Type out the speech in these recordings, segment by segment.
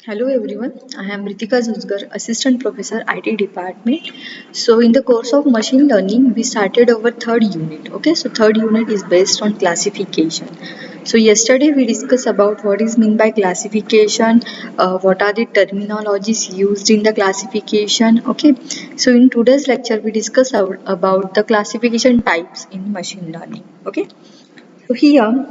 Hello everyone, I am Ritika Zuzgar, Assistant Professor IT Department. So in the course of machine learning, we started our third unit. Okay, so third unit is based on classification. So yesterday we discussed about what is meant by classification, what are the terminologies used in the classification. Okay, so in today's lecture we discuss about the classification types in machine learning. Okay, so here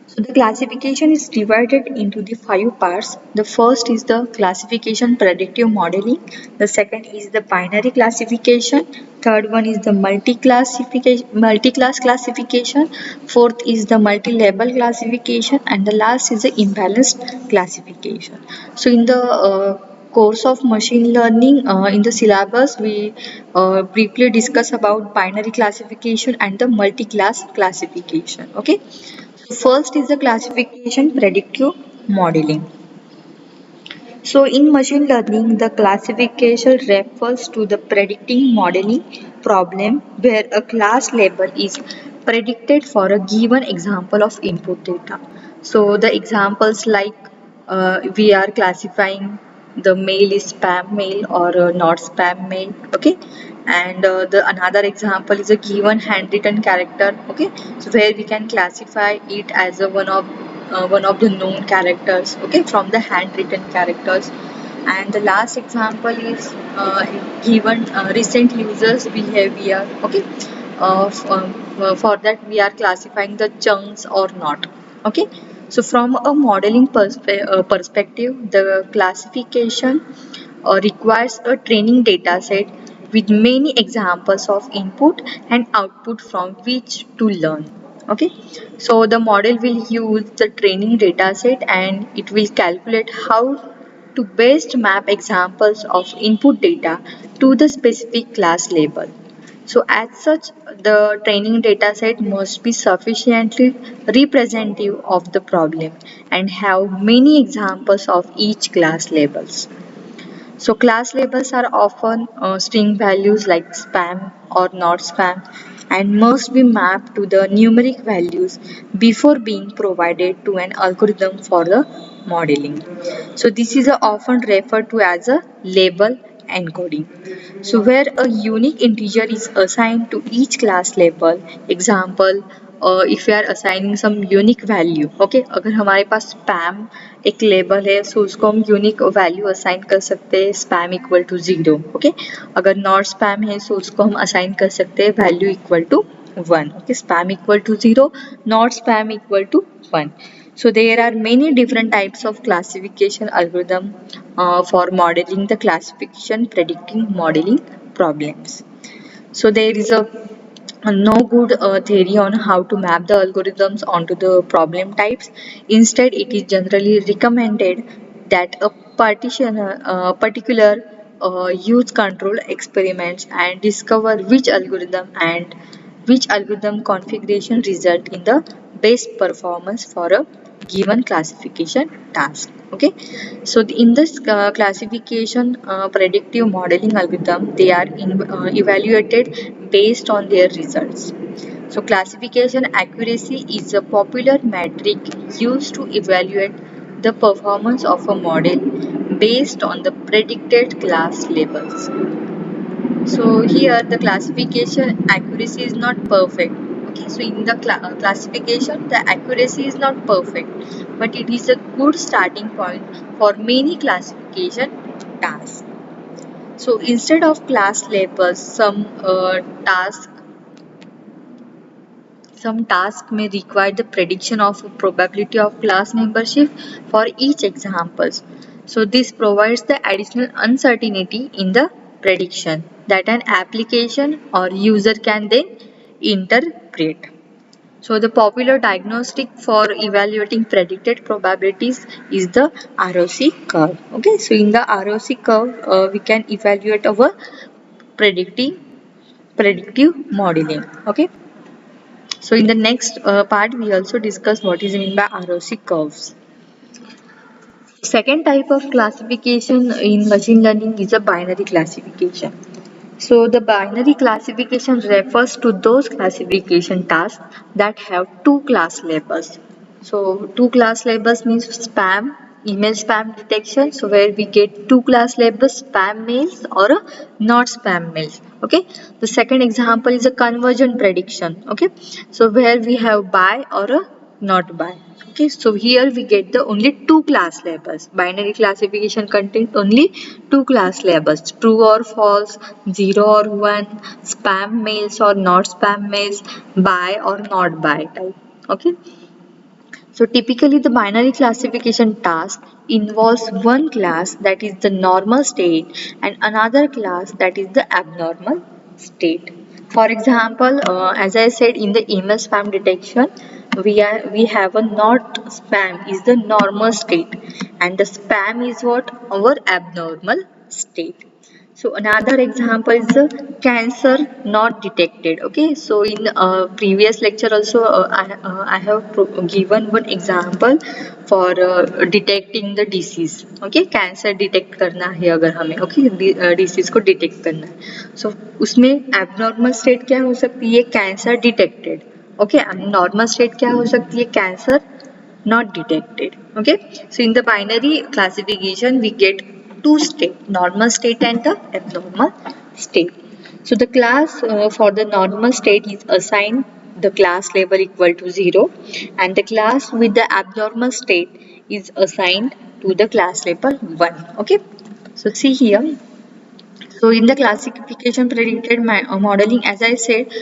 so the classification is divided into the five parts. The first is the classification predictive modeling. The second is the binary classification. Third one is the multi-class classification. Fourth is the multi-label classification, and the last is the imbalanced classification. So in the course of machine learning in the syllabus we briefly discuss about binary classification and the multi-class classification. Okay, first is the classification predictive modeling. So in machine learning, the classification refers to the predicting modeling problem where a class label is predicted for a given example of input data. So the examples like we are classifying the mail is spam mail or not spam mail. Okay, and the another example is a given handwritten character. Okay, so where we can classify it as a one of the known characters, okay, from the handwritten characters. And the last example is given recent users behavior. Okay, for that we are classifying the chunks or not. Okay, so from a modeling perspective, the classification requires a training data set with many examples of input and output from which to learn. Okay, so the model will use the training data set and it will calculate how to best map examples of input data to the specific class label. So as such, the training dataset must be sufficiently representative of the problem and have many examples of each class labels. So class labels are often string values like spam or not spam and must be mapped to the numeric values before being provided to an algorithm for the modeling. So this is often referred to as a label encoding. So where a unique integer is assigned to each class label, example if we are assigning some unique value, okay, अगर हमारे पास spam एक label है so उसको हम unique value assign कर सकते हैं spam equal to 0. Okay, अगर नॉट spam है सो उसको हम असाइन कर सकते हैं value equal to 1. Okay, spam equal to 0, not spam equal to 1. So there are many different types of classification algorithm for modeling the classification predicting modeling problems. So there is a no good theory on how to map the algorithms onto the problem types. Instead, it is generally recommended that a particular use control experiments and discover which algorithm configuration result in the best performance for a given classification task. Okay, so in this classification predictive modeling algorithm, they are evaluated based on their results. So classification accuracy is a popular metric used to evaluate the performance of a model based on the predicted class labels. So here the classification accuracy is not perfect. Okay, so in the classification the accuracy is not perfect, but it is a good starting point for many classification tasks. So instead of class labels, some task may require the prediction of probability of class membership for each examples. So this provides the additional uncertainty in the prediction that an application or user can then interpret. So the popular diagnostic for evaluating predicted probabilities is the ROC curve. Okay, so in the ROC curve, we can evaluate our predictive modeling. Okay. So in the next part, we also discuss what is meant by ROC curves. Second type of classification in machine learning is a binary classification. So the binary classification refers to those classification tasks that have two class labels. So two class labels means spam email spam detection, so where we get two class labels, spam mails or not spam mails. Okay, the second example is a conversion prediction. Okay, so where we have buy or a not buy. Okay, so here we get the only two class labels. Binary classification contains only two class labels, true or false, 0 or 1, spam mails or not spam mails, buy or not buy type. Okay, so typically the binary classification task involves one class, that is the normal state, and another class, that is the abnormal state. For example, as I said, in the email spam detection, we have a not spam is the normal state, and the spam is what, our abnormal state. So another example is the cancer not detected. Okay, so in previous lecture also I have given one example for detecting the disease. Okay, cancer detect करना है अगर हमें, okay, disease को detect करना है, so उसमें abnormal state क्या हो सकती है, cancer detected. Okay, and normal state क्या हो सकती है, cancer not detected. Okay, so in the binary classification we get two state, normal state and the abnormal state. So the class for the normal state is assigned the class label equal to 0, and the class with the abnormal state is assigned to the class label 1. Okay, so see here, so in the classification predicted modeling, as I said,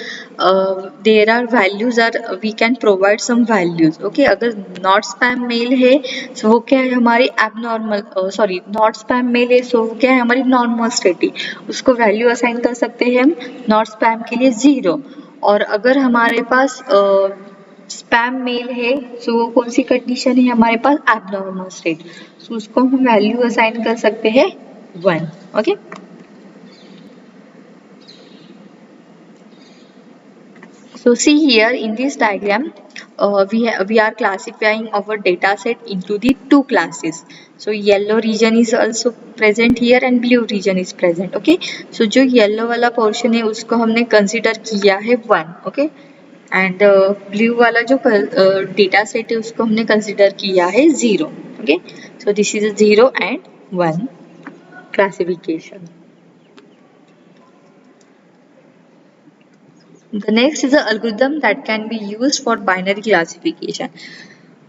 there are values are we can provide some values. Okay, अगर not spam mail है, so वो क्या है हमारी abnormal, sorry, not spam mail है, so वो क्या है हमारी normal state है, उसको value assign कर सकते हैं हम not spam के लिए 0, और अगर हमारे पास स्पैम मेल है, सो वो कौन सी कंडीशन है हमारे पास, एबनॉर्मल स्टेट, सो उसको हम वैल्यू असाइन कर सकते हैं 1. Okay, so see here in this diagram, we are classifying our data set into the two classes. So yellow region is also present here and blue region is present. Okay, so जो yellow वाला portion है उसको हमने consider किया है 1. Okay, and blue वाला जो data set है उसको हमने consider किया है 0. Okay, so this is a 0 and 1 classification. The next is the algorithm that can be used for binary classification.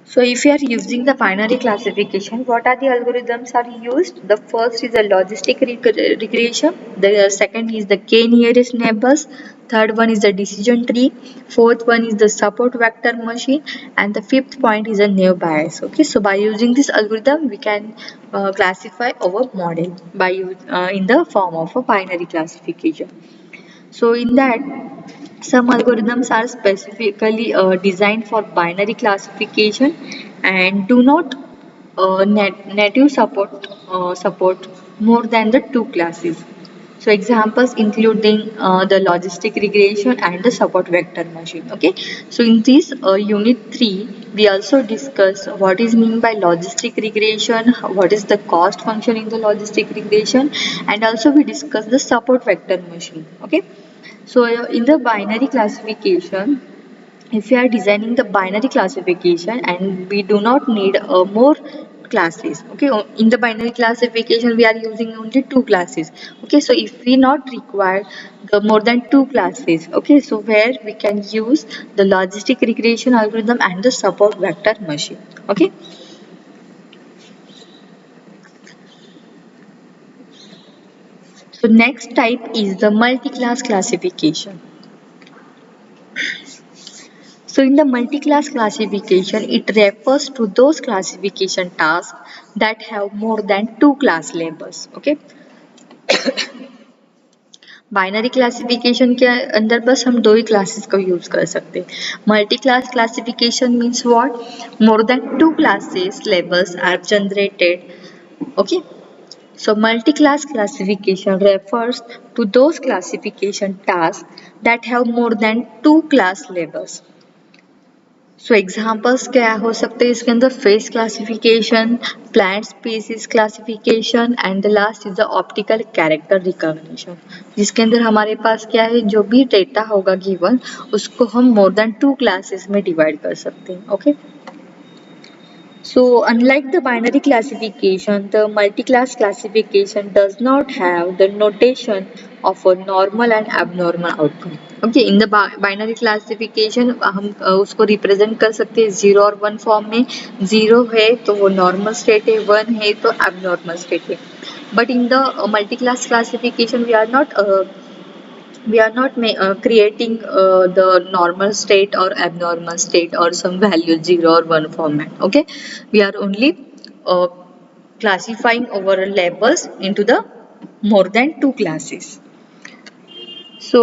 So if you are using the binary classification, what are the algorithms are used? The first is the logistic regression, the second is the k nearest neighbors, third one is the decision tree, fourth one is the support vector machine, and the fifth point is a naive Bayes. Okay, so by using this algorithm we can classify our model by in the form of a binary classification. So in that, some algorithms are specifically designed for binary classification and do not native support more than the two classes. So examples including the logistic regression and the support vector machine. Okay, so in this unit 3 we also discuss what is mean by logistic regression, what is the cost function in the logistic regression, and also we discuss the support vector machine. Okay, so in the binary classification, if we are designing the binary classification and we do not need more classes, okay, in the binary classification we are using only two classes. Okay, so if we not require the more than two classes, okay, so where we can use the logistic regression algorithm and the support vector machine. Okay, so next type is the multi-class classification. So in the multi-class classification, it refers to those classification tasks that have more than two class labels. Okay. Binary classification के अंदर बस हम दो ही classes को use कर सकते हैं. Multi class classification means what, more than two classes labels are generated. Okay, so multi-class classification refers to those classification tasks that have more than two class labels. So examples क्या हो सकते हैं इसके अंदर, face classification, plant species classification and the last is the optical character recognition, जिसके अंदर हमारे पास क्या है, जो भी डेटा होगा गिवन उसको हम मोर देन टू क्लासेस में डिवाइड कर सकते हैं. Okay, So, unlike the binary classification, the multi-class classification does not have the notation of a normal and abnormal outcome. Okay, in the binary classification हम उसको represent कर सकते हैं 0 और 1 फॉर्म में. 0 है तो वो नॉर्मल स्टेट है, 1 है तो abnormal स्टेट है. But in the multi-class classification, we are not creating the normal state or abnormal state or some value 0 or 1 format. Okay, we are only uh, classifying our labels into the more than two classes. So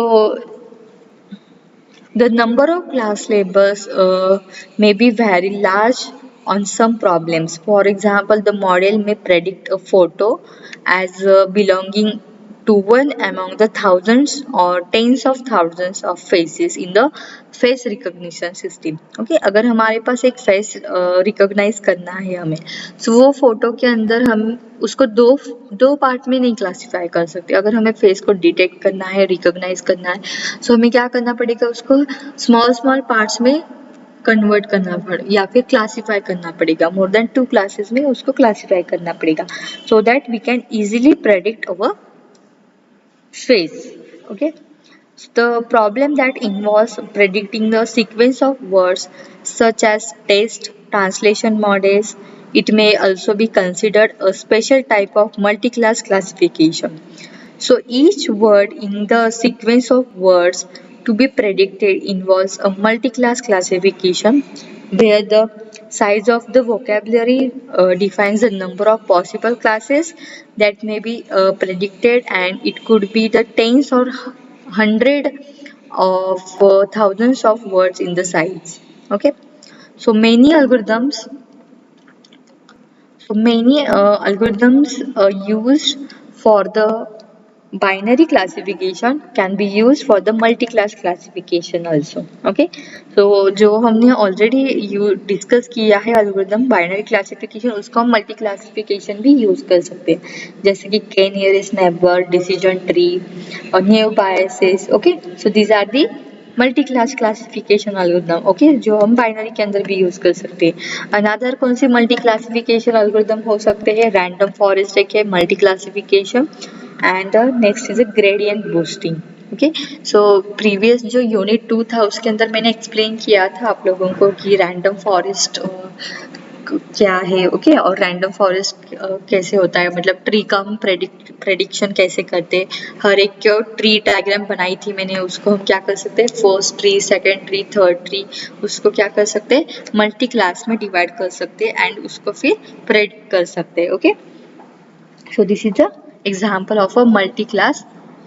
the number of class labels may be very large on some problems. For example, the model may predict a photo as belonging to one among the thousands or tens of thousands of faces in the face recognition system. Okay, अगर हमारे पास एक face recognise करना है हमें, तो वो photo के अंदर हम उसको दो दो पार्ट में नहीं क्लासिफाई कर सकते. अगर हमें फेस को डिटेक्ट करना है, रिकॉग्नाइज करना है, तो हमें क्या करना पड़ेगा, उसको स्मॉल स्मॉल पार्ट्स में कन्वर्ट करना पड़ेगा या फिर क्लासिफाई करना पड़ेगा. मोर देन टू क्लासेस में उसको क्लासिफाई करना पड़ेगा, so that we can easily predict our face. Okay, the problem that involves predicting the sequence of words such as text translation models, it may also be considered a special type of multi-class classification. So each word in the sequence of words to be predicted involves a multi-class classification where the size of the vocabulary defines the number of possible classes that may be predicted, and it could be the tens or hundred of thousands of words in the sides. Okay, so many algorithms used for the binary classification can be used for the multi-class classification also. Okay, so जो हमने already discuss किया है algorithm binary classification, उसको हम multi classification भी use कर सकते हैं, जैसे कि k-nearest neighbor, decision tree और naive biases. Okay, so these are the multi class classification algorithm. Okay, जो हम बाइनरी के अंदर भी यूज कर सकते हैं. अनदर कौन सी मल्टी क्लासिफिकेशन एल्गोरिथम हो सकते हैं, रैंडम फॉरेस्ट एक है multi classification, and next is a gradient boosting. Okay, so previous जो यूनिट 2 था उसके अंदर मैंने एक्सप्लेन किया था आप लोगों को कि रैंडम फॉरेस्ट क्या है. ओके, और रैंडम फॉरेस्ट कैसे होता है, मतलब ट्री का हम प्रेडिक्शन कैसे करते. हर एक ट्री डायग्राम बनाई थी मैंने, उसको हम क्या कर सकते हैं, first tree, second tree, third tree, उसको क्या कर सकते हैं, मल्टी क्लास में डिवाइड कर सकते हैं एंड उसको फिर प्रेडिक्ट कर सकते हैं. Okay, so this is the example of a multi-class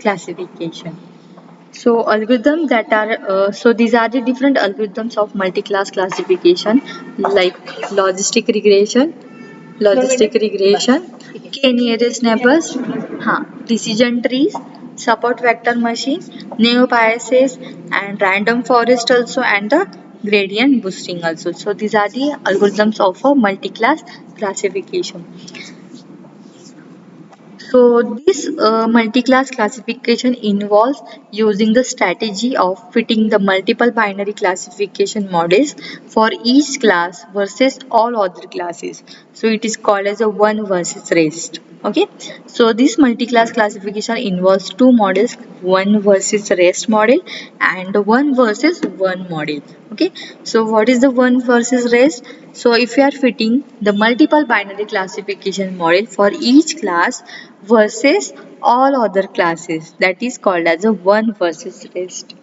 classification. So algorithms that are so these are the different algorithms of multi-class classification, like logistic regression, k-nearest neighbors, decision trees, support vector machine, naive biases, and random forest also, and the gradient boosting also. So these are the algorithms of a multi-class classification. So this multi-class classification involves using the strategy of fitting the multiple binary classification models for each class versus all other classes. So it is called as a one versus rest. Okay, so this multi-class classification involves two models, one versus rest model and one versus one model. Okay, so what is the one versus rest? So if you are fitting the multiple binary classification model for each class versus all other classes, that is called as a one versus rest,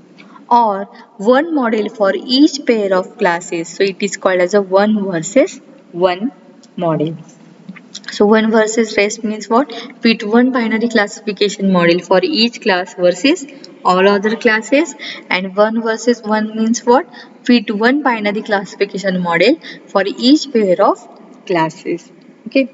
or one model for each pair of classes, so it is called as a one versus one model. So one versus rest means what? Fit one binary classification model for each class versus all other classes, and one versus one means what? Fit one binary classification model for each pair of classes. Okay.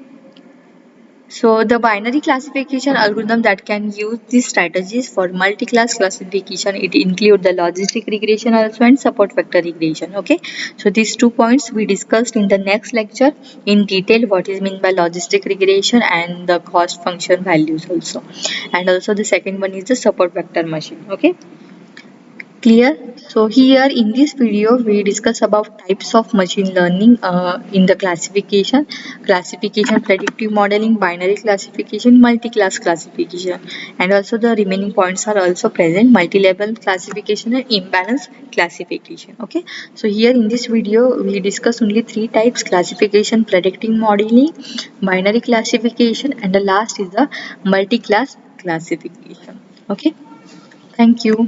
So the binary classification algorithm that can use these strategies for multi-class classification, it include the logistic regression also and support vector regression. Okay, so these 2 points we discussed in the next lecture in detail, what is meant by logistic regression and the cost function values also, and also the second one is the support vector machine. Okay, Clear? So here in this video we discuss about types of machine learning in the classification, predictive modeling, binary classification, multi-class classification, and also the remaining points are also present: multi-level classification and imbalance classification. Okay, so here in this video we discuss only three types: classification, predictive modeling, binary classification, and the last is the multi-class classification. Okay, thank you.